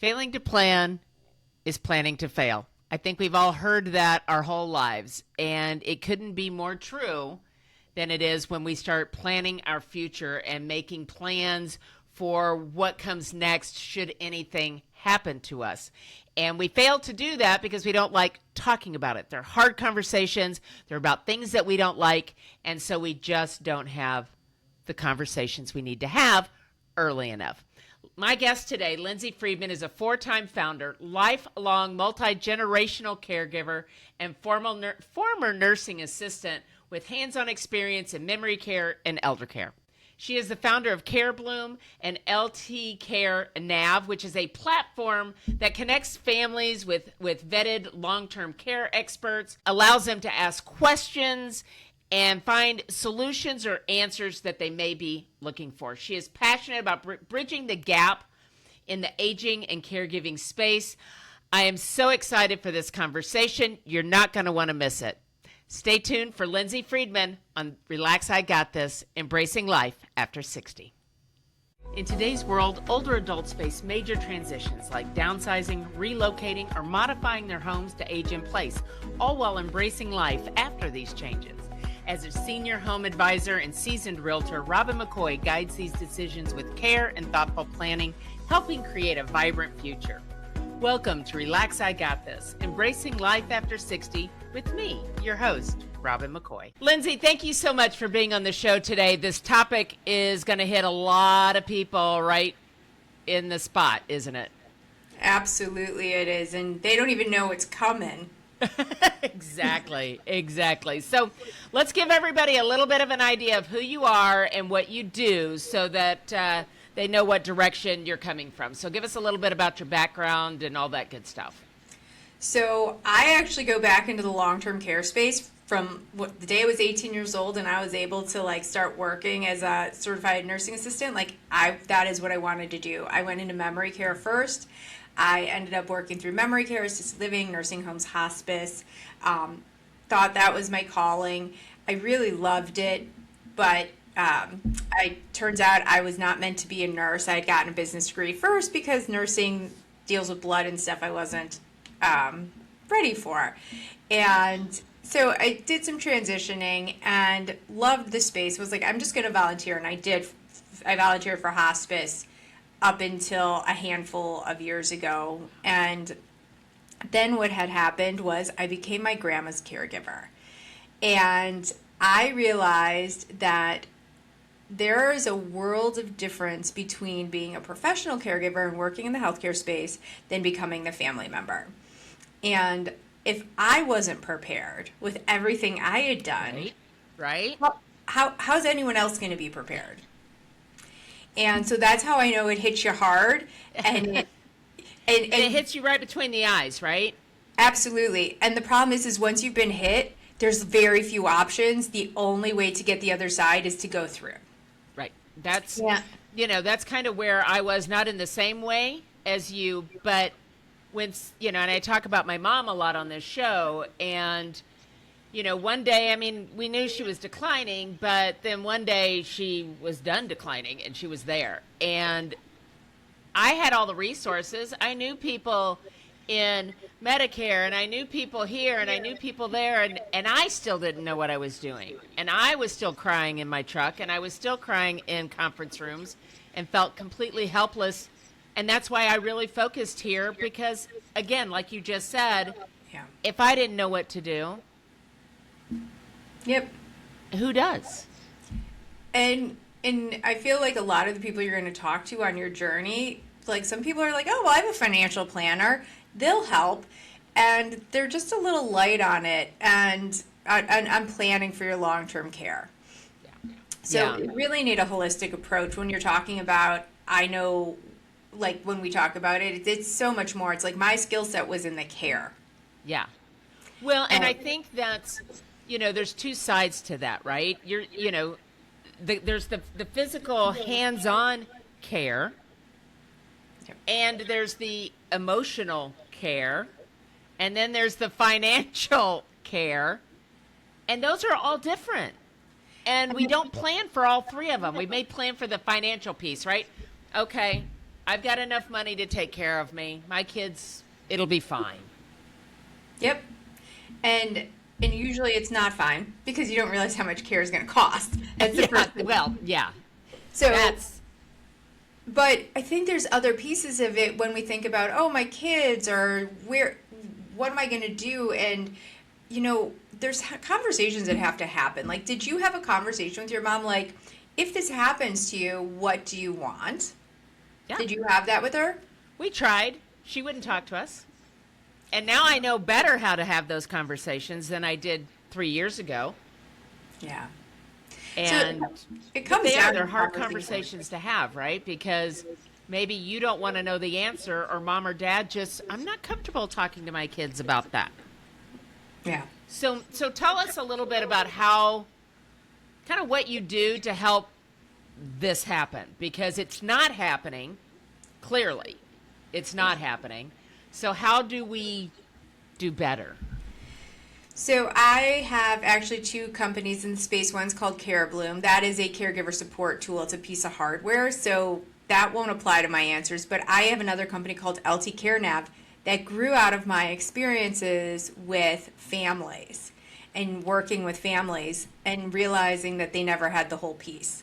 Failing to plan is planning to fail. I think we've all heard that our whole lives, and it couldn't be more true than it is when we start planning our future and making plans for what comes next should anything happen to us. And we fail to do that because we don't like talking about it. They're hard conversations. They're about things that we don't like. And so we just don't have the conversations we need to have early enough. My guest today, Lindsay Friedman, is a four-time founder, lifelong multi-generational caregiver, and former nursing assistant with hands-on experience in memory care and elder care. She is the founder of Care Bloom and LT Care Nav, which is a platform that connects families with vetted long-term care experts, allows them to ask questions, and find solutions or answers that they may be looking for. She is passionate about bridging the gap in the aging and caregiving space. I am so excited for this conversation. You're not going to want to miss it. Stay tuned for Lindsay Friedman on Relax, I Got This, Embracing Life After 60. In today's world, older adults face major transitions like downsizing, relocating, or modifying their homes to age in place, all while embracing life after these changes. As a senior home advisor and seasoned realtor, Robin McCoy guides these decisions with care and thoughtful planning, helping create a vibrant future. Welcome to Relax, I Got This, Embracing Life After 60 with me, your host, Robin McCoy. Lindsay, thank you so much for being on the show today. This topic is going to hit a lot of people right in the spot, isn't it? Absolutely it is, and they don't even know it's coming. Exactly. So let's give everybody a little bit of an idea of who you are and what you do so that they know what direction you're coming from. So give us a little bit about your background and all that good stuff. So I actually go back into the long-term care space from the day I was 18 years old and I was able to start working as a certified nursing assistant. That is what I wanted to do. I went into memory care first. I ended up working through memory care, assisted living, nursing homes, hospice. Thought that was my calling. I really loved it, but turns out I was not meant to be a nurse. I had gotten a business degree first because nursing deals with blood and stuff I wasn't ready for. And so I did some transitioning and loved the space. Was like, I'm just going to volunteer, and I did. I volunteered for hospice up until a handful of years ago. And then what had happened was I became my grandma's caregiver. And I realized that there is a world of difference between being a professional caregiver and working in the healthcare space than becoming the family member. And if I wasn't prepared with everything I had done, right? How's anyone else going to be prepared? And so that's how I know it hits you hard. And it hits you right between the eyes, right? Absolutely. And the problem is once you've been hit, there's very few options. The only way to get the other side is to go through. Right. That's kind of where I was, not in the same way as you, but when, and I talk about my mom a lot on this show, and one day, we knew she was declining, but then one day she was done declining and she was there. And I had all the resources. I knew people in Medicare, and I knew people here, and I knew people there, and I still didn't know what I was doing. And I was still crying in my truck, and I was still crying in conference rooms and felt completely helpless. And that's why I really focused here because, again, like you just said, if I didn't know what to do, yep, who does? And I feel like a lot of the people you're going to talk to on your journey, like some people are like, oh, well, I have a financial planner. They'll help. And they're just a little light on it. And I'm planning for your long-term care. So you really need a holistic approach when you're talking about, I know, like when we talk about it, it's so much more. It's like my skill set was in the care. Yeah. Well, and I think that's, there's two sides to that, right? There's the physical hands-on care, and there's the emotional care, and then there's the financial care, and those are all different. And we don't plan for all three of them. We may plan for the financial piece, right? Okay, I've got enough money to take care of me. My kids, it'll be fine. Yep. And usually it's not fine because you don't realize how much care is going to cost. That's the first thing. Well, yeah. So That's but I think there's other pieces of it when we think about, oh, my kids, or what am I going to do? And, there's conversations that have to happen. Like, did you have a conversation with your mom? Like, if this happens to you, what do you want? yeah. Did you have that with her? We tried. She wouldn't talk to us. And now I know better how to have those conversations than I did 3 years ago. Yeah. And so it comes down they're to hard conversations to have, right? Because maybe you don't want to know the answer, or mom or dad just, I'm not comfortable talking to my kids about that. Yeah. So tell us a little bit about kind of what you do to help this happen, because it's not happening. Clearly, it's not happening. So how do we do better? So I have actually 2 companies in the space. One's called CareBloom. That is a caregiver support tool. It's a piece of hardware, so that won't apply to my answers. But I have another company called LT CareNav that grew out of my experiences with families and working with families and realizing that they never had the whole piece.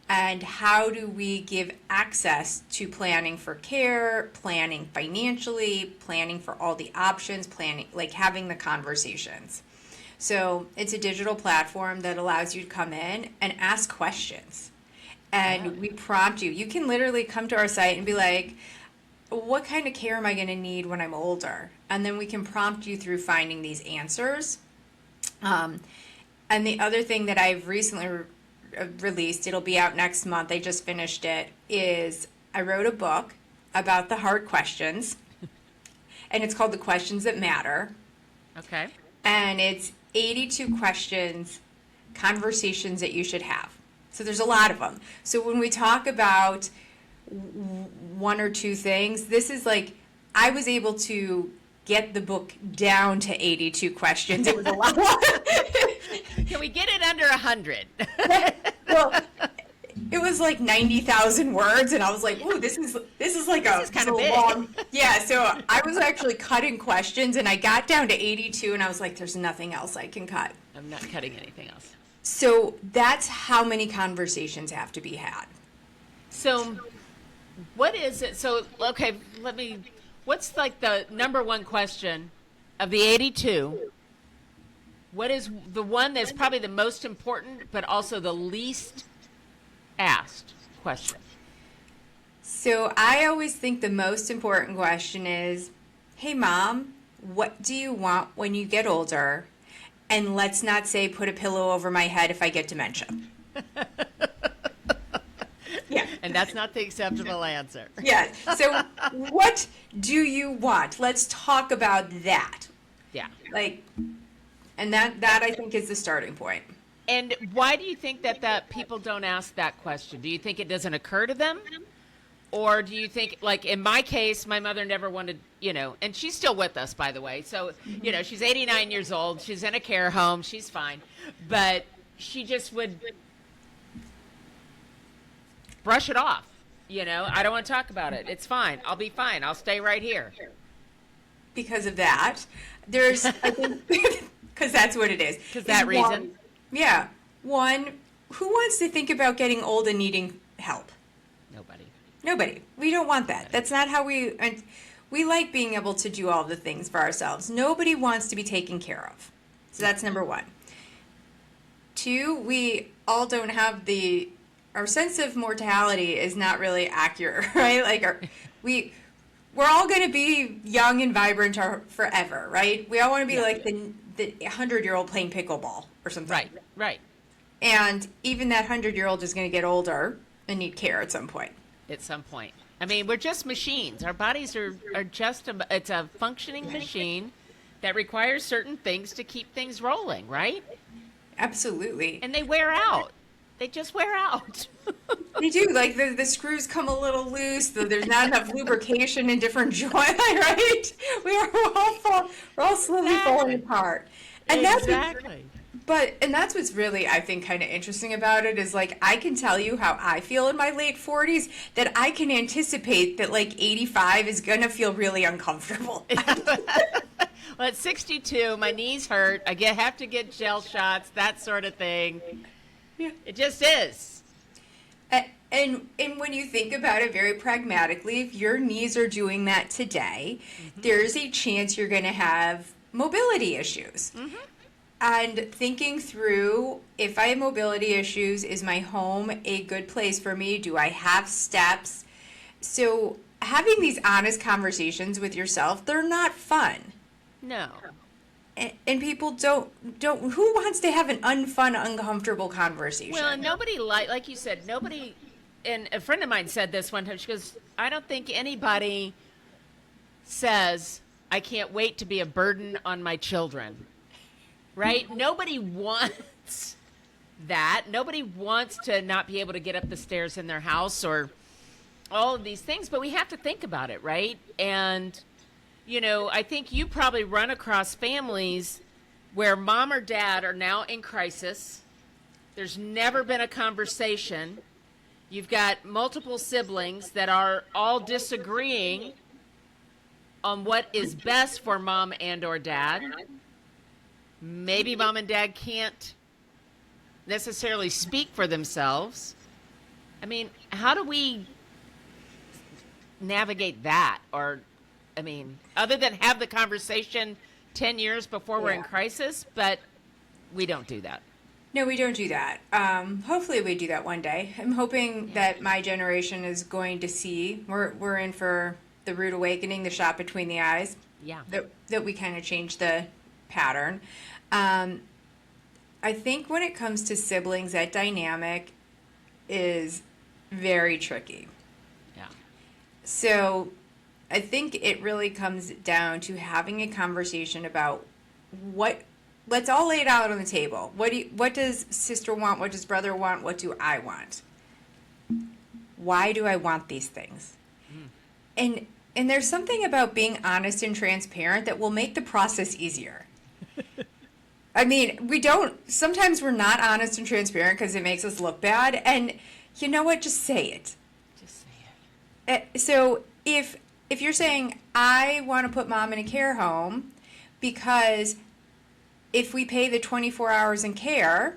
And how do we give access to planning for care, planning financially, planning for all the options, planning, like having the conversations. So it's a digital platform that allows you to come in and ask questions. And we prompt you. You can literally come to our site and be like, what kind of care am I going to need when I'm older? And then we can prompt you through finding these answers. And the other thing that I've recently released, it'll be out next month, I just finished it, is I wrote a book about the hard questions, and it's called The Questions That Matter. Okay. And it's 82 questions, conversations that you should have. So there's a lot of them. So when we talk about 1 or 2 things, this is like, I was able to get the book down to 82 questions. It was a lot. Can we get it under 100? Well, it was like 90,000 words, and I was like, "Ooh, this is like This is kind of big." long." Yeah, so I was actually cutting questions, and I got down to 82, and I was like, "There's nothing else I can cut." I'm not cutting anything else. So that's how many conversations have to be had. So, what is it? So, okay, what's like the number one question of the 82? What is the one that's probably the most important, but also the least asked question? So I always think the most important question is, hey, Mom, what do you want when you get older? And let's not say put a pillow over my head if I get dementia. Yeah. And that's not the acceptable answer. Yeah. So what do you want? Let's talk about that. Yeah. And that I think is the starting point. And why do you think that people don't ask that question? Do you think it doesn't occur to them? Or do you think, like in my case, my mother never wanted, and she's still with us, by the way. So, she's 89 years old. She's in a care home. She's fine. But she just would brush it off. I don't want to talk about it. It's fine. I'll be fine. I'll stay right here. Because of that, there's, I think, because that's what it is. Because that reason? Yeah. One, who wants to think about getting old and needing help? Nobody. We don't want that. That's not how we like being able to do all the things for ourselves. Nobody wants to be taken care of. So that's number 1. 2, we all don't have our sense of mortality is not really accurate, right? Like we're all going to be young and vibrant forever, right? We all want to be like the 100-year-old playing pickleball or something. Right. And even that 100-year-old is going to get older and need care at some point. At some point. I mean, we're just machines. Our bodies are just it's a functioning machine that requires certain things to keep things rolling, right? Absolutely. And they wear out. They just wear out. They do. Like the screws come a little loose. There's not enough lubrication in different joints, right? We're all slowly falling apart. And exactly. and that's what's really, I think, kind of interesting about it is like, I can tell you how I feel in my late 40s, that I can anticipate that like 85 is going to feel really uncomfortable. Well, at 62, my knees hurt. Have to get gel shots, that sort of thing. Yeah. It just is. And when you think about it very pragmatically, if your knees are doing that today, there's a chance you're going to have mobility issues. And thinking through, if I have mobility issues, is my home a good place for me? Do I have steps? So having these honest conversations with yourself, they're not fun. No. And people don't, who wants to have an unfun, uncomfortable conversation? Well, and nobody, like you said, nobody, and a friend of mine said this one time, she goes, I don't think anybody says, I can't wait to be a burden on my children. Right? Nobody wants that. Nobody wants to not be able to get up the stairs in their house or all of these things, but we have to think about it, right? And, I think you probably run across families where mom or dad are now in crisis. There's never been a conversation. You've got multiple siblings that are all disagreeing on what is best for mom and or dad. Maybe mom and dad can't necessarily speak for themselves. I mean, how do we navigate that? Or, other than have the conversation 10 years before we're in crisis, but we don't do that. No, we don't do that. Hopefully we do that one day. I'm hoping that my generation is going to see, we're in for the rude awakening, the shot between the eyes. Yeah. That we kind of change the pattern. I think when it comes to siblings, that dynamic is very tricky. Yeah. So I think it really comes down to having a conversation about let's all lay it out on the table. What does sister want? What does brother want? What do I want? Why do I want these things? And there's something about being honest and transparent that will make the process easier. Sometimes we're not honest and transparent because it makes us look bad. And you know what? Just say it. Just say it. So if you're saying, I want to put mom in a care home because if we pay the 24 hours in care,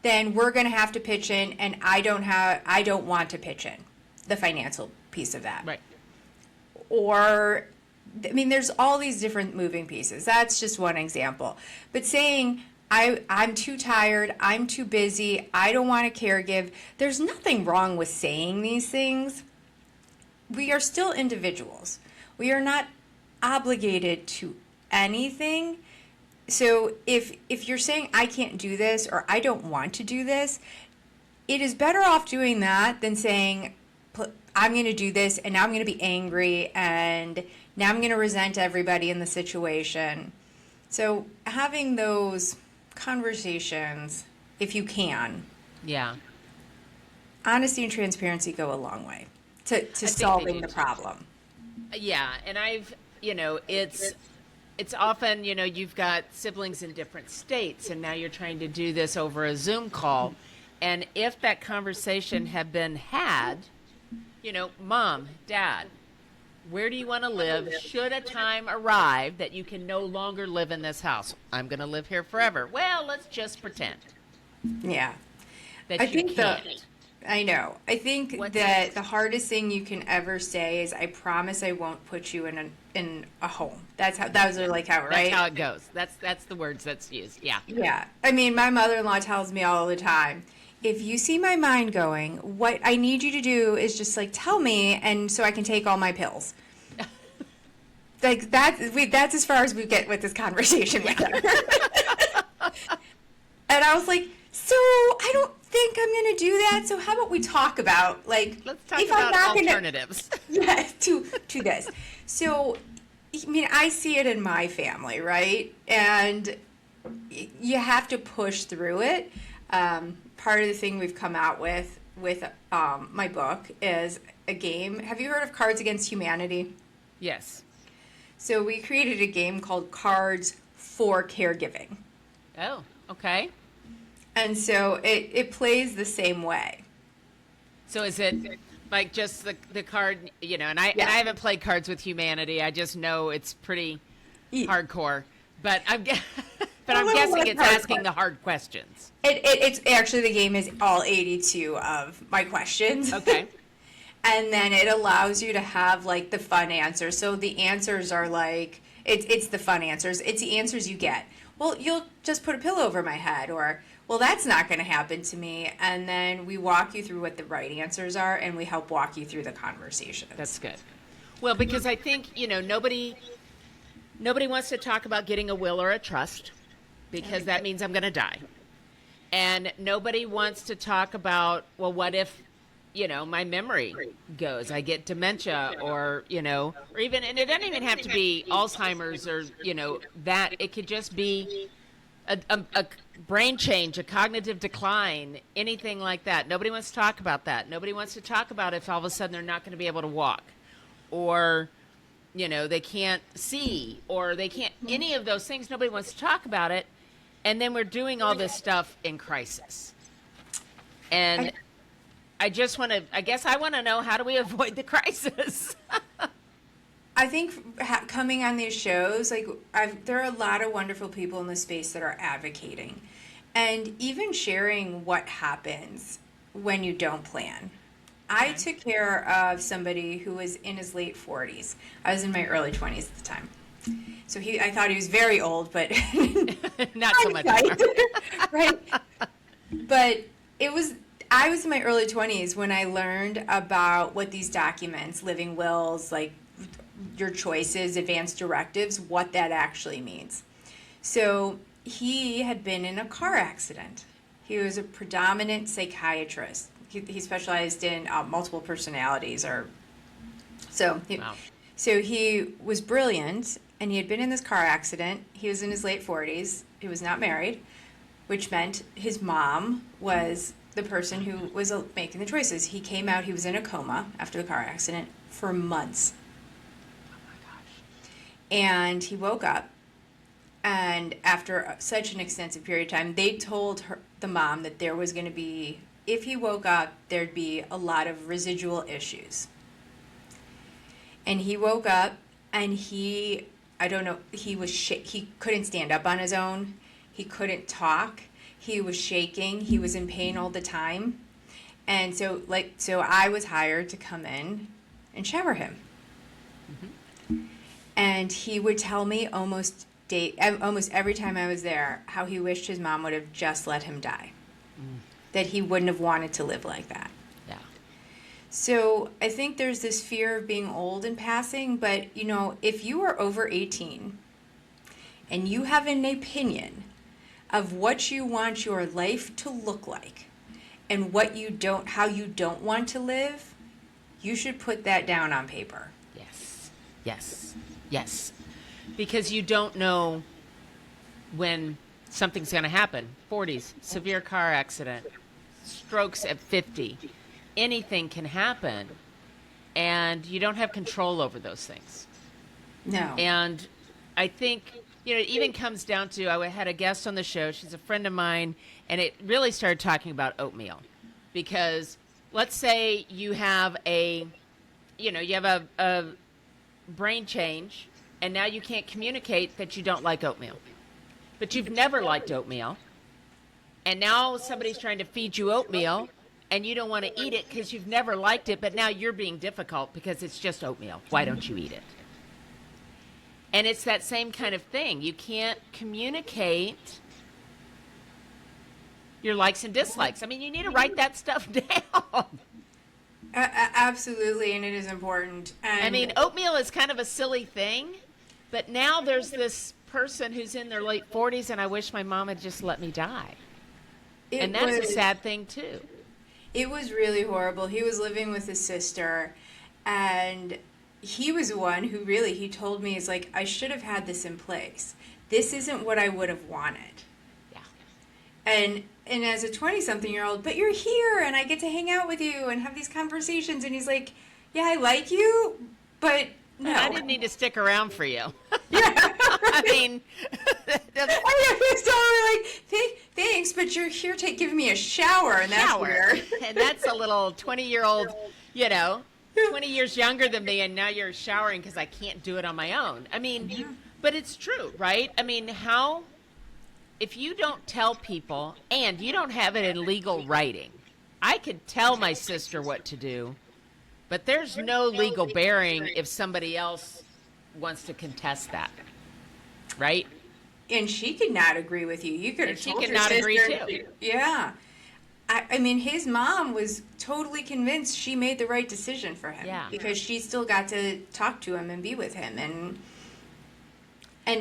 then we're going to have to pitch in, and I don't want to pitch in the financial piece of that. Right. Or, there's all these different moving pieces. That's just one example. But saying, I'm too tired, I'm too busy, I don't want to caregive, there's nothing wrong with saying these things. We are still individuals. We are not obligated to anything. So if you're saying, I can't do this or I don't want to do this, it is better off doing that than saying, I'm going to do this and now I'm going to be angry and now I'm going to resent everybody in the situation. So having those conversations, if you can. Yeah. Honesty and transparency go a long way to solving the problem. Yeah, and it's often, you've got siblings in different states, and now you're trying to do this over a Zoom call. And if that conversation had been had, mom, dad, where do you want to live? Should a time arrive that you can no longer live in this house? I'm going to live here forever. Well, let's just pretend. Yeah. That you can't. I know. I think that the hardest thing you can ever say is, I promise I won't put you in a home. That's how, right? That's how it goes. That's the words that's used. Yeah. Yeah. My mother-in-law tells me all the time, if you see my mind going, what I need you to do is just tell me, and so I can take all my pills. That's as far as we get with this conversation with her. And I was like, so I don't think I'm going to do that. So how about we talk about let's talk about alternatives. To this. So, I see it in my family, right? And you have to push through it. Part of the thing we've come out with my book is a game. Have you heard of Cards Against Humanity? Yes. So we created a game called Cards for Caregiving. Oh, Okay. And so it plays the same way. So is it like just the card, and I Yeah. haven't played Cards with Humanity. I just know it's pretty hardcore. But but I'm little guessing less it's asking hardcore. the hard questions. It's actually, the game is all 82 of my questions. Okay. And then it allows you to have like the fun answers. So the answers are like, it's the fun answers. It's the answers you get. Well, you'll just put a pillow over my head, or, well, that's not going to happen to me. And then we walk you through what the right answers are, and we help walk you through the conversations. That's good. Well, because I think, nobody wants to talk about getting a will or a trust, because that means I'm going to die. And nobody wants to talk about, well, what if, my memory goes, I get dementia, or even, and it doesn't even have to be Alzheimer's or, that. It could just be a brain change, a cognitive decline, anything like that. Nobody wants to talk about that. Nobody wants to talk about if all of a sudden they're not going to be able to walk, or, they can't see, or they can't, any of those things. Nobody wants to talk about it. And then we're doing all this stuff in crisis. And I guess I want to know, how do we avoid the crisis? I think coming on these shows, like, there are a lot of wonderful people in the space that are advocating, and even sharing what happens when you don't plan. I took care of somebody who was in his late 40s. I was in my early 20s at the time. So I thought he was very old, but Not so much more. right? But I was in my early 20s when I learned about what these documents, living wills, like your choices, advanced directives, what that actually means. So he had been in a car accident. He was a predominant psychiatrist. He specialized in multiple personalities, so he was brilliant, and he had been in this car accident. He was in his late 40s. He was not married, which meant his mom was the person who was making the choices. He came out, he was in a coma after the car accident for months. Oh my gosh. And he woke up, and after such an extensive period of time, they told the mom that there was going to be, if he woke up, there'd be a lot of residual issues. And he woke up, and he couldn't stand up on his own. He couldn't talk. He was shaking. He was in pain all the time. And so I was hired to come in and shower him. Mm-hmm. And he would tell me almost every time I was there how he wished his mom would have just let him die. That he wouldn't have wanted to live like that. Yeah. So I think there's this fear of being old and passing, but if you are over 18 and you have an opinion of what you want your life to look like and how you don't want to live, you should put that down on paper. Yes. Yes. Yes. Because you don't know when something's going to happen. 40s, severe car accident, strokes at 50. Anything can happen, and you don't have control over those things. No. And I think, it even comes down to, I had a guest on the show, she's a friend of mine, and it really started talking about oatmeal. Because let's say you have a brain change, and now you can't communicate that you don't like oatmeal. But you've never liked oatmeal, and now somebody's trying to feed you oatmeal, and you don't want to eat it because you've never liked it, but now you're being difficult because it's just oatmeal. Why don't you eat it? And it's that same kind of thing. You can't communicate your likes and dislikes. I mean, you need to write that stuff down. Absolutely, and it is important. And I mean, oatmeal is kind of a silly thing, but now there's this person who's in their late 40s, and I wish my mom had just let me die. And that's a sad thing, too. It was really horrible. He was living with his sister, and he was the one who he told me, is like, I should have had this in place. This isn't what I would have wanted. Yeah. And as a 20-something-year-old, but you're here, and I get to hang out with you and have these conversations. And he's like, yeah, I like you, but no. I didn't need to stick around for you. I mean, It's totally like, thanks, but you're here giving me a shower, and that's weird. And that's a little 20-year-old, 20 years younger than me, and now you're showering because I can't do it on my own. I mean, but it's true, right? I mean, if you don't tell people, and you don't have it in legal writing, I could tell my sister what to do, but there's no legal bearing if somebody else wants to contest that, right? And she could not agree with you. You could have She told could your not agree sister. too. Yeah. I mean, his mom was totally convinced she made the right decision for him. Yeah. Because she still got to talk to him and be with him. And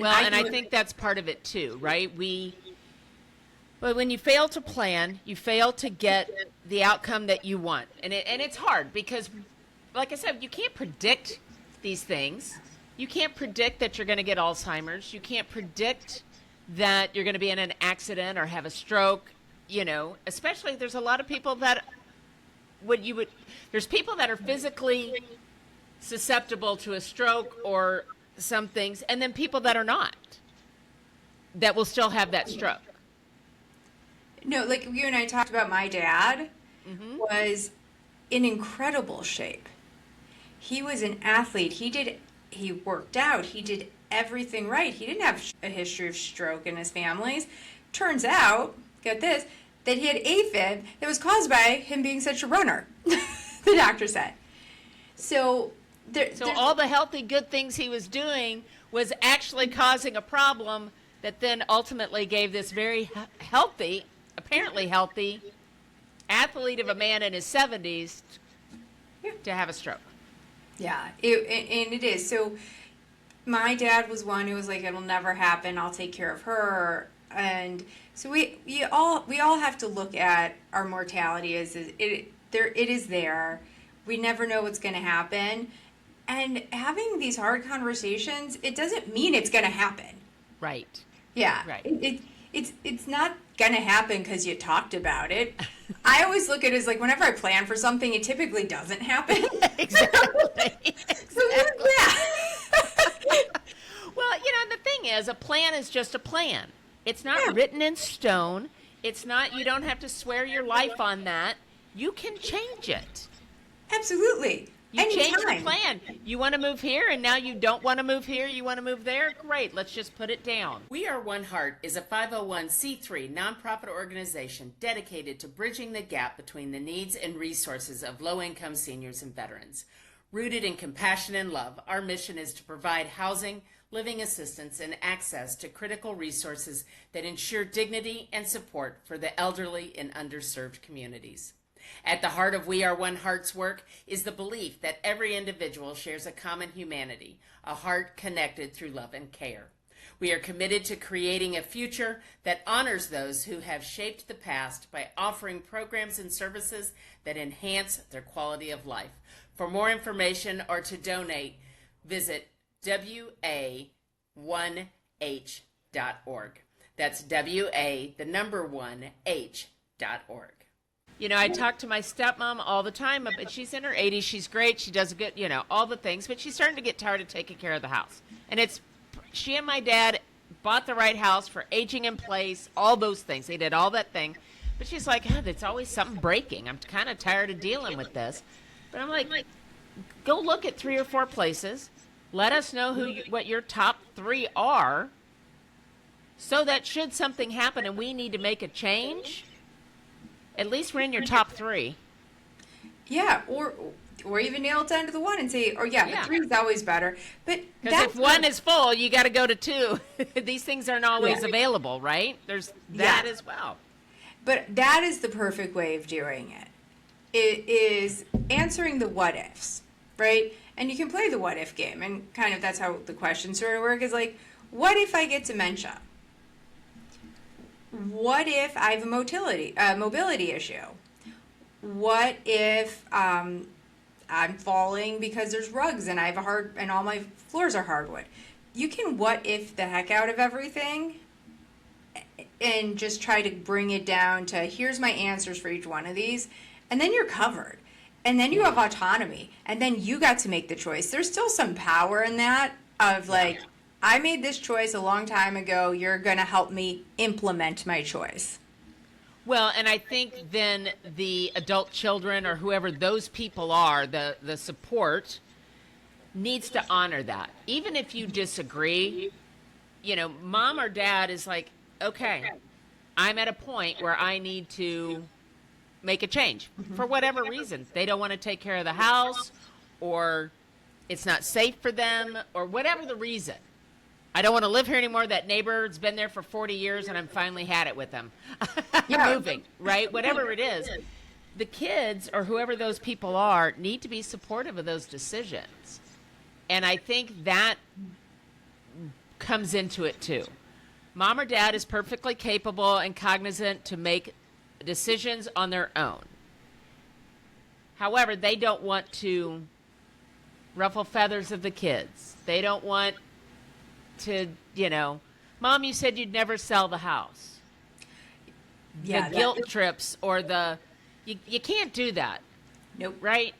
I think that's part of it too, right? But when you fail to plan, you fail to get the outcome that you want. And it's hard because, like I said, you can't predict these things. You can't predict that you're going to get Alzheimer's. You can't predict that you're going to be in an accident or have a stroke, especially there's a lot of people that there's people that are physically susceptible to a stroke or some things, and then people that are not, that will still have that stroke. No, like you and I talked about, my dad was in incredible shape. He was an athlete. He worked out. He did everything right. He didn't have a history of stroke in his family. Turns out, get this, that he had AFib that was caused by him being such a runner, the doctor said. So all the healthy, good things he was doing was actually causing a problem that then ultimately gave this very healthy, apparently healthy, athlete of a man in his 70s to have a stroke. Yeah, and it is. So my dad was one who was like, it'll never happen. I'll take care of her. And so we all have to look at our mortality as it is there. We never know what's going to happen. And having these hard conversations, it doesn't mean it's going to happen. Right. Yeah. Right. It's not going to happen because you talked about it. I always look at it as like whenever I plan for something, it typically doesn't happen. Exactly. So yeah. Well, the thing is, a plan is just a plan. It's not written in stone. It's not, you don't have to swear your life on that. You can change it. Absolutely. You change Anytime. the plan. You want to move here, and now you don't want to move here. You want to move there? Great. Let's just put it down. We Are One Heart is a 501c3 nonprofit organization dedicated to bridging the gap between the needs and resources of low-income seniors and veterans. Rooted in compassion and love, our mission is to provide housing, living assistance, and access to critical resources that ensure dignity and support for the elderly in underserved communities. At the heart of We Are One Heart's work is the belief that every individual shares a common humanity, a heart connected through love and care. We are committed to creating a future that honors those who have shaped the past by offering programs and services that enhance their quality of life. For more information or to donate, visit wa1h.org. That's wa1h.org. I talk to my stepmom all the time, but she's in her 80s. She's great. She does good, all the things, but she's starting to get tired of taking care of the house. And she and my dad bought the right house for aging in place, all those things. They did all that thing. But she's like, there's always something breaking. I'm kind of tired of dealing with this. But I'm like, go look at 3 or 4 places. Let us know what your top 3 are, so that should something happen and we need to make a change, at least we're in your top 3. Yeah, or even nail it down to the 1 and say, but 3 is always better. But because if 1 is full, you got to go to 2. These things aren't always available, right? There's that as well. But that is the perfect way of doing it. It is answering the what ifs, right? And you can play the what if game, and kind of that's how the questions sort of work. Is like, what if I get dementia? What if I have a mobility issue? What if I'm falling because there's rugs and I have and all my floors are hardwood? You can what if the heck out of everything and just try to bring it down to here's my answers for each one of these, and then you're covered. And then you have autonomy, and then you got to make the choice. There's still some power in that of like, I made this choice a long time ago. You're going to help me implement my choice. Well, and I think then the adult children or whoever those people are, the support needs to honor that. Even if you disagree, mom or dad is like, okay, I'm at a point where I need to make a change for whatever reason. They don't want to take care of the house, or it's not safe for them, or whatever the reason. I don't want to live here anymore. That neighbor's been there for 40 years and I'm finally had it with them. I'm moving, right? Whatever it is. The kids or whoever those people are need to be supportive of those decisions. And I think that comes into it too. Mom or dad is perfectly capable and cognizant to make decisions on their own. However, they don't want to ruffle feathers of the kids. They don't want to, Mom, you said you'd never sell the house. The guilt trips or you can't do that. Nope. Right?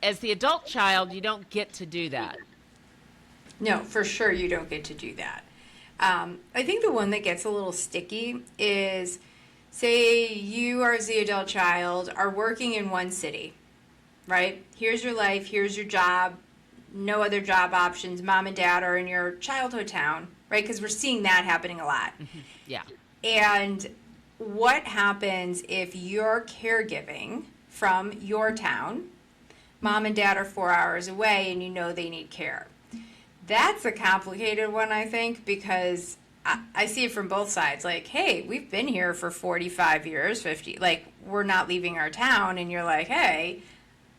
As the adult child, you don't get to do that. No, for sure you don't get to do that. I think the one that gets a little sticky is, say you are, as the adult child, are working in one city, right? Here's your life, here's your job, no other job options. Mom and dad are in your childhood town, right? Because we're seeing that happening a lot. Yeah. And what happens if you're caregiving from your town? Mom and dad are 4 hours away and they need care. That's a complicated one, I think, because I see it from both sides. Like, hey, we've been here for 45 years, 50. Like, we're not leaving our town. And you're like, hey,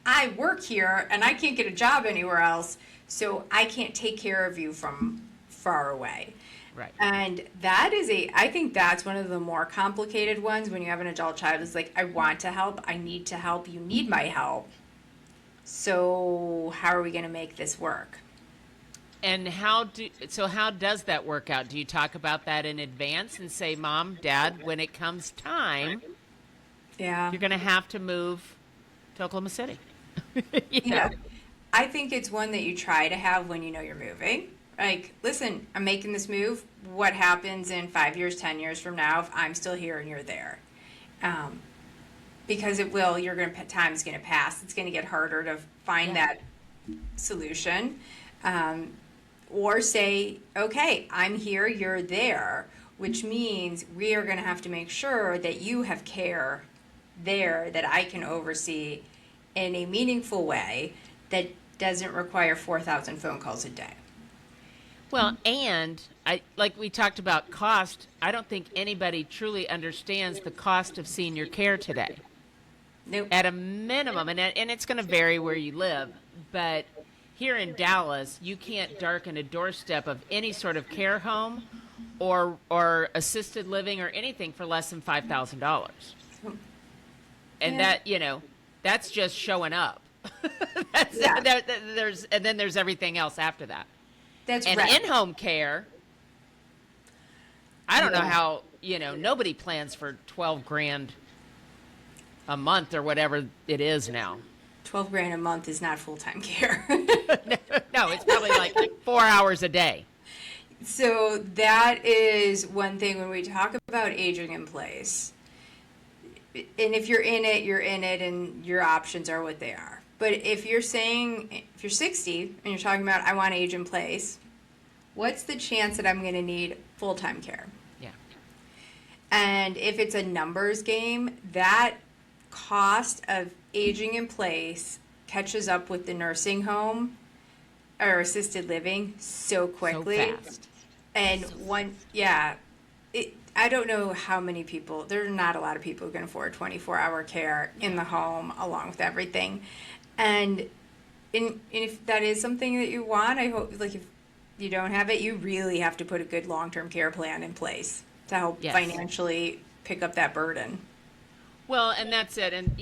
I work here and I can't get a job anywhere else, so I can't take care of you from far away. Right. And that is I think that's one of the more complicated ones when you have an adult child. Is like, I want to help, I need to help, you need my help. So how are we going to make this work? And how does that work out? Do you talk about that in advance and say, Mom, Dad, when it comes time, you're going to have to move to Oklahoma City? Yeah. I think it's one that you try to have when you're moving. Like, listen, I'm making this move. What happens in 5 years, 10 years from now if I'm still here and you're there? Because it will. Time's going to pass. It's going to get harder to find that solution. Or say, okay, I'm here, you're there, which means we are going to have to make sure that you have care there that I can oversee in a meaningful way that doesn't require 4,000 phone calls a day. Well, and like we talked about cost, I don't think anybody truly understands the cost of senior care today. Nope. At a minimum, and it's going to vary where you live, but here in Dallas, you can't darken a doorstep of any sort of care home or assisted living or anything for less than $5,000. And that's just showing up. And then there's everything else after that. That's and right. In-home care, I don't know how, nobody plans for 12 grand a month or whatever it is now. 12 grand a month is not full-time care. No, it's probably like 4 hours a day. So that is one thing when we talk about aging in place. And if you're in it, and your options are what they are. But if you're 60 and you're talking about, I want age in place, what's the chance that I'm going to need full-time care? Yeah. And if it's a numbers game, that cost of aging in place catches up with the nursing home or assisted living so quickly. So fast. And I don't know how many people, there are not a lot of people who can afford 24-hour care in the home along with everything. And if that is something that you want, I hope, like, if you don't have it, you really have to put a good long-term care plan in place to help financially pick up that burden. Well, and that's it. And,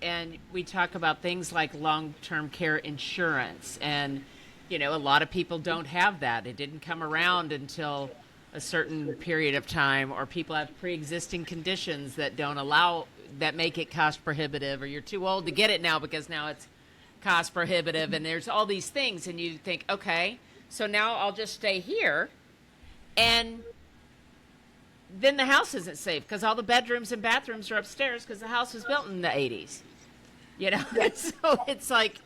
and we talk about things like long-term care insurance. And, a lot of people don't have that. It didn't come around until a certain period of time, or people have pre-existing conditions that make it cost prohibitive, or you're too old to get it now because now it's cost prohibitive. And there's all these things. And you think, okay, So now I'll just stay here. And then the house isn't safe because all the bedrooms and bathrooms are upstairs because the house was built in the 80s. You know? Yeah. So it's like,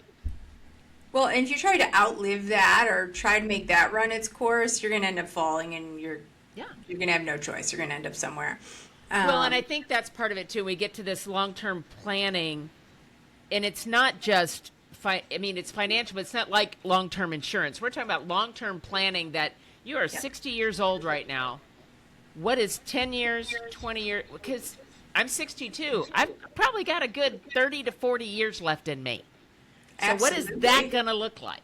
Well, and if you try to outlive that or try to make that run its course, you're going to end up falling, and yeah. you're going to have no choice. You're going to end up somewhere. Well, and I think that's part of it too. We get to this long-term planning, and it's not just, it's financial, but it's not like long-term insurance. We're talking about long-term planning that you are 60 years old right now. What is 10 years, 20 years? Because I'm 62. I've probably got a good 30 to 40 years left in me. So Absolutely. what is that going to look like?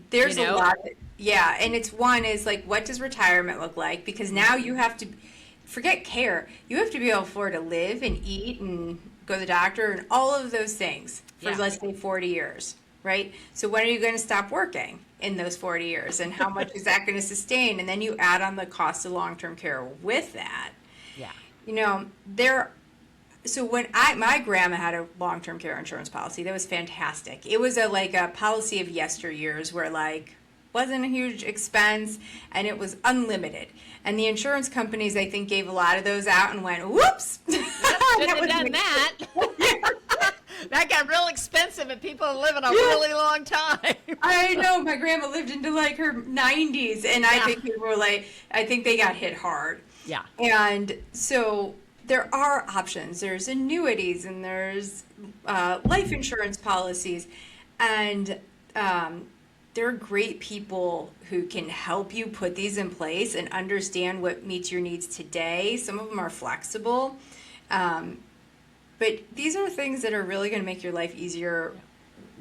There's You know? a lot. Yeah, and it's one is like, what does retirement look like? Because now you have to forget care. You have to be able to afford to live and eat and go to the doctor and all of those things for, Yeah. let's say, 40 years, right? So when are you going to stop working in those 40 years, and how much is that going to sustain? And then you add on the cost of long-term care with that. Yeah. You know, so when my grandma had a long-term care insurance policy, that was fantastic. It was a policy of yesteryears where wasn't a huge expense, and it was unlimited. And the insurance companies, I think, gave a lot of those out and went, whoops. Shouldn't have done that. That got real expensive, and people are living a really long time. I know. My grandma lived into her 90s, and I think people were I think they got hit hard. Yeah. And so there are options. There's annuities, and there's life insurance policies, and there are great people who can help you put these in place and understand what meets your needs today. Some of them are flexible. But these are things that are really going to make your life easier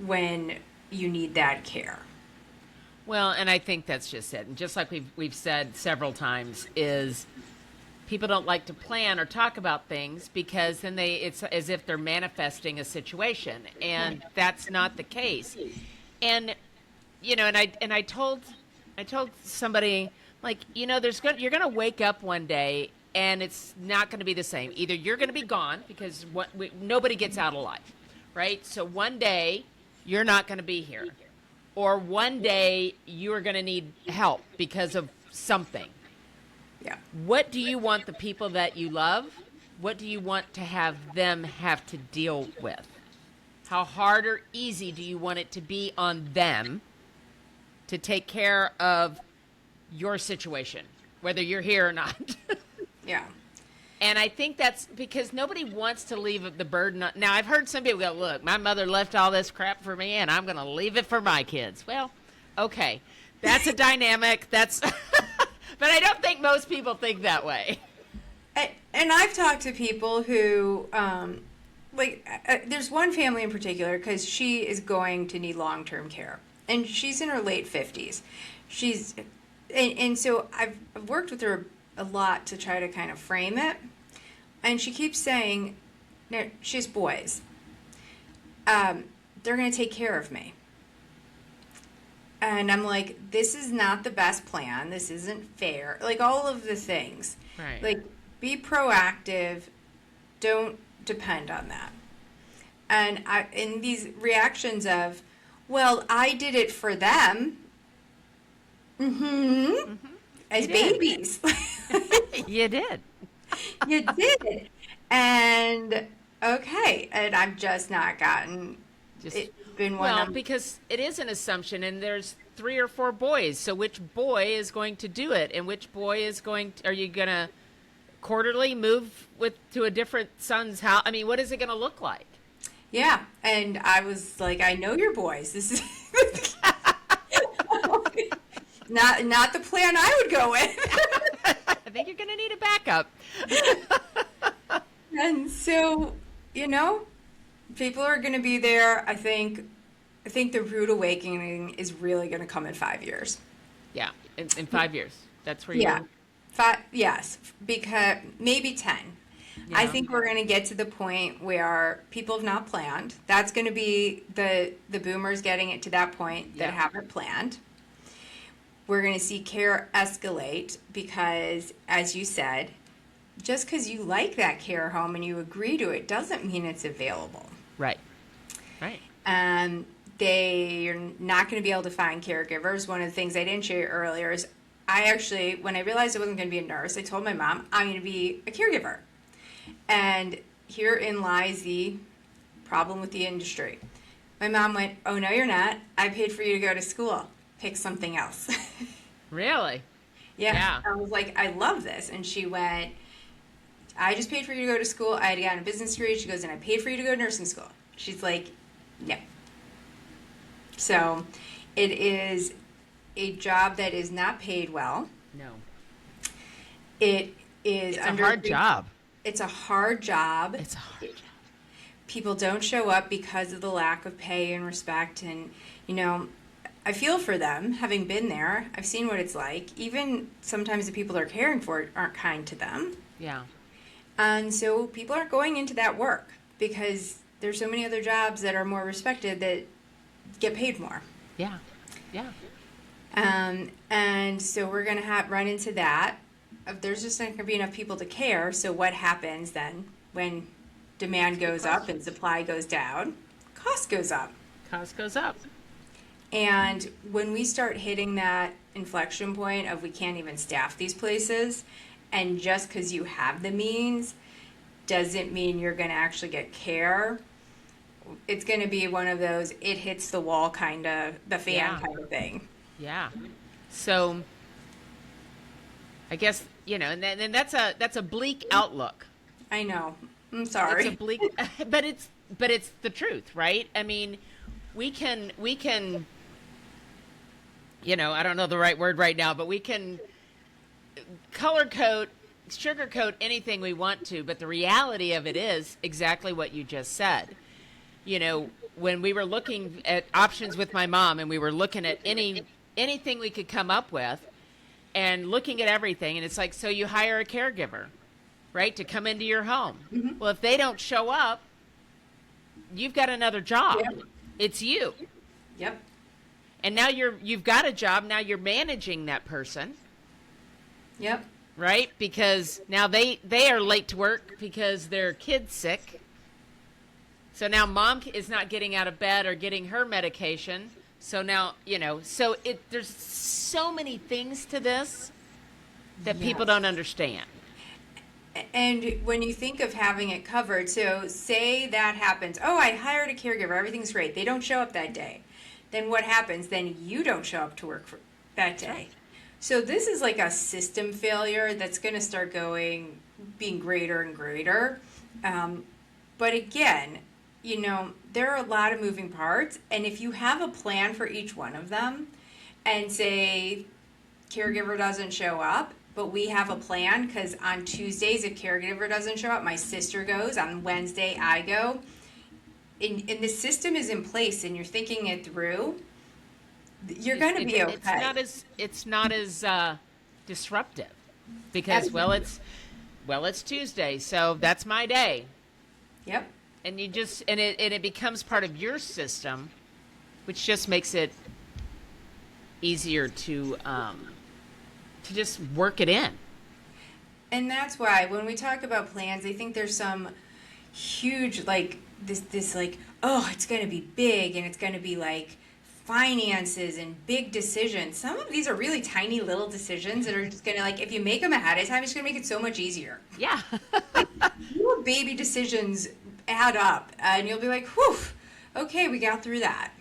when you need that care. Well, and I think that's just it. And just like we've said several times, is people don't like to plan or talk about things because then it's as if they're manifesting a situation, and that's not the case. And and I told somebody, you're going to wake up one day and it's not going to be the same. Either you're going to be gone because nobody gets out alive, right? So one day you're not going to be here, or one day you're going to need help because of something. Yeah. What do you want the people that you love? What do you want to have them have to deal with? How hard or easy do you want it to be on them to take care of your situation, whether you're here or not? Yeah. And I think that's because nobody wants to leave the burden on. Now, I've heard some people go, look, my mother left all this crap for me, and I'm going to leave it for my kids. Well, okay. That's a dynamic. But I don't think most people think that way. And I've talked to people who, there's one family in particular, because she is going to need long-term care. And she's in her late 50s. And so I've worked with her a lot to try to kind of frame it. And she keeps saying, no, she has boys. They're going to take care of me. And I'm like, this is not the best plan. This isn't fair. All of the things. Right. Be proactive. Don't depend on that. And in these reactions of, well, I did it for them. As babies. You did. You did. And okay. And I've just not gotten it's been one Well, because it is an assumption, and there's 3 or 4 boys. So which boy is going to do it, and which boy is are you going to quarterly move to a different son's house? I mean, what is it going to look like? Yeah, and I was like, I know your boys. This is not the plan I would go with. I think you're going to need a backup. And so, people are going to be there. I think the rude awakening is really going to come in 5 years. Yeah, in 5 years. That's where you Yeah. Yes, because maybe 10. Yeah. I think we're going to get to the point where people have not planned. That's going to be the boomers getting it to that point that haven't planned. We're going to see care escalate because, as you said, just because you like that care home and you agree to it doesn't mean it's available. Right. Right. And They're not going to be able to find caregivers. One of the things I didn't share earlier is I actually, when I realized I wasn't going to be a nurse, I told my mom, I'm going to be a caregiver. And herein lies the problem with the industry. My mom went, oh, no, you're not. I paid for you to go to school. Pick something else. Really? Yeah. I was like, I love this. And she went, I just paid for you to go to school. I had gotten a business degree. She goes, and I paid for you to go to nursing school. She's like, no. So it is a job that is not paid well. No. It is It's a hard job. It's a hard job. It's a hard job. People don't show up because of the lack of pay and respect. And, you know, I feel for them, having been there. I've seen what it's like. Even sometimes the people they're caring for aren't kind to them. Yeah. And so people aren't going into that work because there's so many other jobs that are more respected that get paid more. Yeah. Yeah. And so we're going to run into that. There's just not going to be enough people to care. So what happens then when demand goes up and supply goes down? Cost goes up. Cost goes up. And when we start hitting that inflection point of we can't even staff these places, and just because you have the means doesn't mean you're going to actually get care, it's going to be one of those it hits the wall kind of, the fan kind of thing. Yeah. So I guess, you know, and then that's a bleak outlook. I know. I'm sorry. It's a bleak, but it's the truth, right? I mean, we can, you know, I don't know the right word right now, but we can color coat, sugarcoat anything we want to, but the reality of it is exactly what you just said. You know, when we were looking at options with my mom and we were looking at anything we could come up with and looking at everything, and it's like, so you hire a caregiver, right, to come into your home. Mm-hmm. Well, if they don't show up, you've got another job. Yep. It's you. Yep. And now you've got a job. Now you're managing that person. Yep. Right? Because now they are late to work because their kid's sick. So now mom is not getting out of bed or getting her medication. So now, you know, so there's so many things to this that people don't understand. And when you think of having it covered, so say that happens, oh, I hired a caregiver, everything's great. They don't show up that day. Then what happens? Then you don't show up to work for that day. Right. So this is like a system failure that's going to start being greater and greater. But again, you know, there are a lot of moving parts. And if you have a plan for each one of them and say caregiver doesn't show up, but we have a plan because on Tuesdays, if caregiver doesn't show up, my sister goes. On Wednesday, I go. And the system is in place and you're thinking it through, you're going to be okay. It's not as disruptive because, it's Tuesday, so that's my day. Yep. And it becomes part of your system, which just makes it easier to just work it in. And that's why when we talk about plans, I think there's some huge, like, this like, oh, it's going to be big and it's going to be like finances and big decisions. Some of these are really tiny little decisions that are just going to, like, if you make them ahead of time, it's going to make it so much easier. Yeah. Your baby decisions add up and you'll be like, whew, okay, we got through that.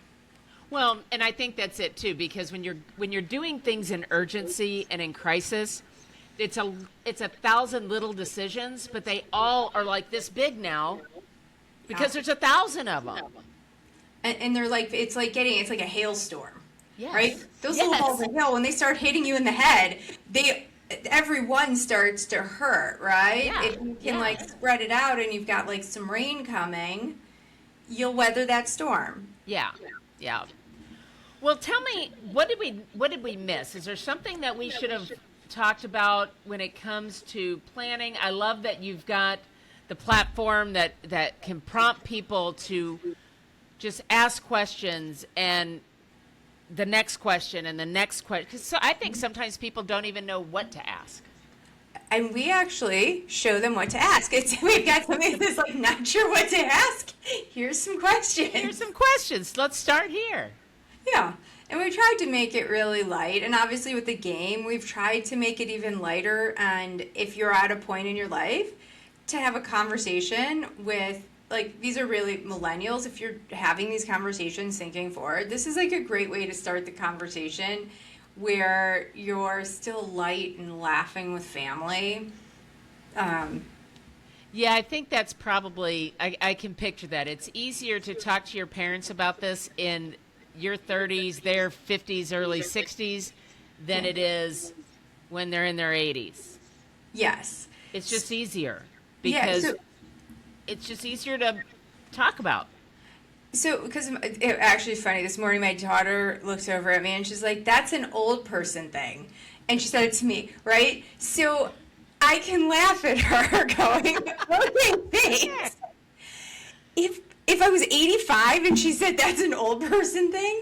Well, and I think that's it too, because when you're doing things in urgency and in crisis, it's a 1,000 little decisions, but they all are like this big now because there's 1,000 of them. And they're like, it's like a hailstorm, yes. Right? Those little balls of hail, when they start hitting you in the head, every one starts to hurt, right? Yeah. If you can like spread it out and you've got like some rain coming, you'll weather that storm. Yeah. Yeah. Well, tell me, what did we miss? Is there something that we should have talked about when it comes to planning? I love that you've got the platform that can prompt people to just ask questions and the next question and the next question. So I think sometimes people don't even know what to ask. And we actually show them what to ask. We've got somebody that's like not sure what to ask. Here's some questions. Here's some questions. Let's start here. Yeah. And we tried to make it really light. And obviously with the game, we've tried to make it even lighter. And if you're at a point in your life, to have a conversation with, like, these are really millennials. If you're having these conversations thinking forward, this is like a great way to start the conversation where you're still light and laughing with family. Yeah, I think that's probably, I can picture that. It's easier to talk to your parents about this in your 30s, their 50s, early 60s, than it is when they're in their 80s. Yes. It's just easier because it's just easier to talk about. So, because it actually funny, this morning my daughter looks over at me and she's like, "That's an old person thing." And she said it to me, right? So I can laugh at her going, "Okay, thanks." If I was 85 and she said that's an old person thing,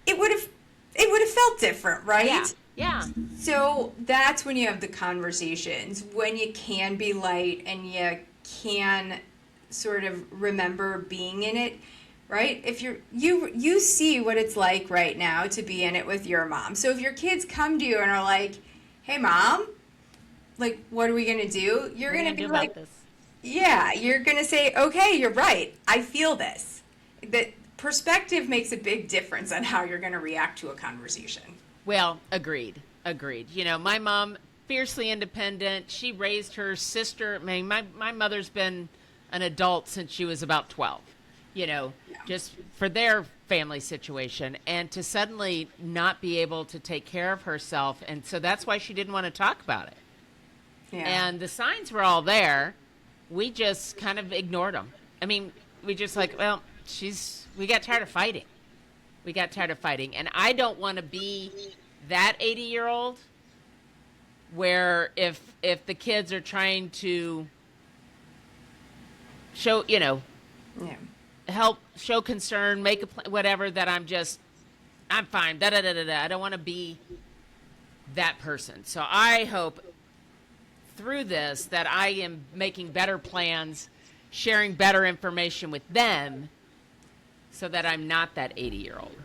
it would have felt different, right? Yeah. So that's when you have the conversations, when you can be light and you can sort of remember being in it, right? If you see what it's like right now to be in it with your mom. So if your kids come to you and are like, "Hey mom, like, what are we gonna do?" You're gonna be like, this? yeah, you're gonna say, "Okay, you're right. I feel this." That perspective makes a big difference on how you're gonna react to a conversation. Well, agreed. You know, my mom, fiercely independent. She raised her sister. I mean, my mother's been an adult since she was about 12, you know, just for their family situation. And to suddenly not be able to take care of herself. And so that's why she didn't want to talk about it. Yeah. And the signs were all there. We just kind of ignored them. I mean, we just like, well, we got tired of fighting. And I don't want to be that 80-year-old where if the kids are trying to show, you know, help, show concern, make a plan, whatever, that I'm fine. I don't want to be that person. So I hope through this that I am making better plans, sharing better information with them so that I'm not that 80-year-old.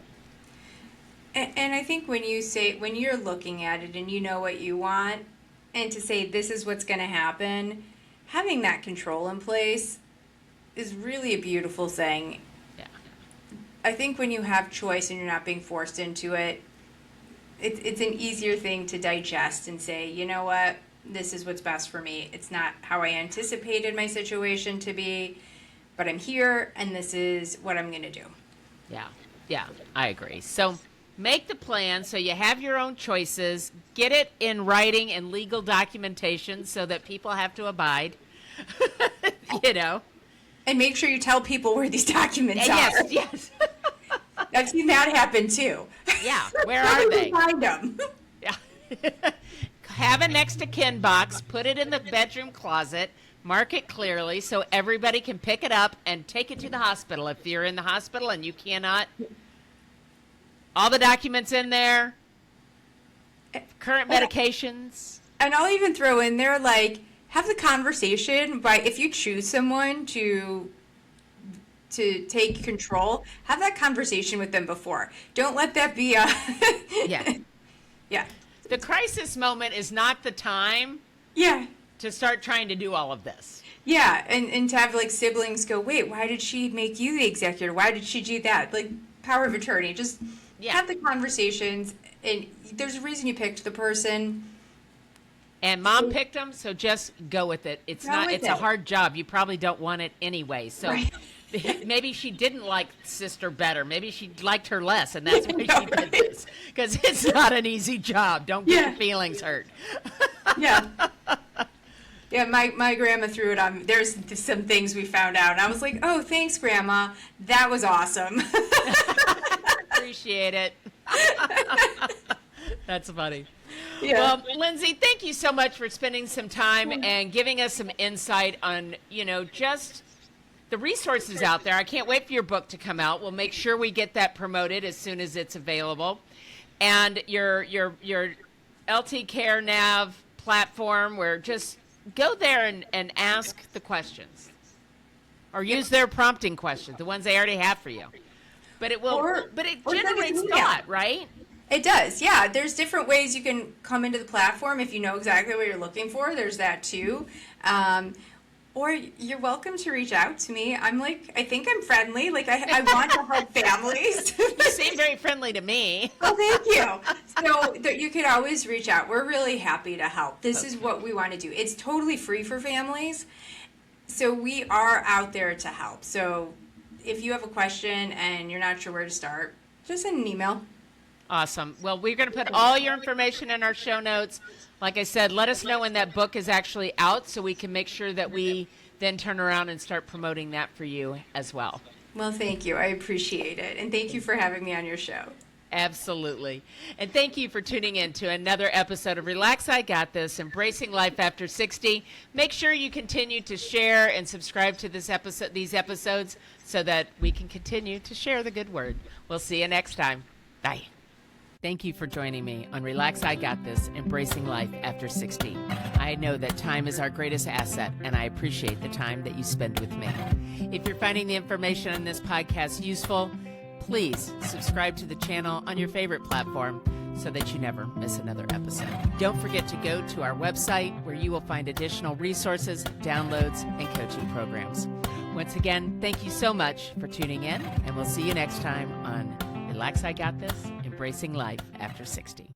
And I think when you're looking at it and you know what you want, and to say this is what's going to happen, having that control in place is really a beautiful thing. Yeah. I think when you have choice and you're not being forced into it, it's an easier thing to digest and say, you know what, this is what's best for me. It's not how I anticipated my situation to be, but I'm here and this is what I'm going to do. Yeah, I agree. So make the plan so you have your own choices. Get it in writing and legal documentation so that people have to abide, you know. And make sure you tell people where these documents are. Yes. I've seen that happen too. Yeah, where are they? Find them. Yeah. Have a next to kin box, put it in the bedroom closet, mark it clearly so everybody can pick it up and take it to the hospital. If you're in the hospital and you cannot, all the documents in there, current medications. And I'll even throw in there, like, have the conversation by, if you choose someone to take control, have that conversation with them before. Don't let that be a yeah. The crisis moment is not the time to start trying to do all of this. Yeah, and to have, like, siblings go, wait, why did she make you the executor? Why did she do that? Like, power of attorney. Just have the conversations, and there's a reason you picked the person. And mom picked them, so just go with it. It's a hard job. You probably don't want it anyway. So maybe she didn't like sister better. Maybe she liked her less, and that's why she did this. Because it's not an easy job. Don't get your feelings hurt. Yeah, my grandma threw it on. There's some things we found out, and I was like, oh, thanks, Grandma. That was awesome. Appreciate it. That's funny. Yeah. Well, Lindsay, thank you so much for spending some time and giving us some insight on, you know, just the resources out there. I can't wait for your book to come out. We'll make sure we get that promoted as soon as it's available. And your LT Care Nav platform where just go there and ask the questions. Or use their prompting questions, the ones they already have for you. But it generates thought, right? It does, yeah. There's different ways you can come into the platform if you know exactly what you're looking for. There's that too. Or you're welcome to reach out to me. I think I'm friendly. I want to help families. You seem very friendly to me. Oh, thank you. So you can always reach out. We're really happy to help. This is what we want to do. It's totally free for families. So we are out there to help. So if you have a question and you're not sure where to start, just send an email. Awesome. Well, we're going to put all your information in our show notes. Like I said, let us know when that book is actually out so we can make sure that we then turn around and start promoting that for you as well. Well, thank you. I appreciate it. And thank you for having me on your show. Absolutely. And thank you for tuning in to another episode of Relax, I Got This, Embracing Life After 60. Make sure you continue to share and subscribe to these episodes so that we can continue to share the good word. We'll see you next time. Bye. Thank you for joining me on Relax, I Got This, Embracing Life After 60. I know that time is our greatest asset, and I appreciate the time that you spend with me. If you're finding the information on this podcast useful, please subscribe to the channel on your favorite platform so that you never miss another episode. Don't forget to go to our website where you will find additional resources, downloads, and coaching programs. Once again, thank you so much for tuning in, and we'll see you next time on Relax, I Got This, Embracing Life After 60.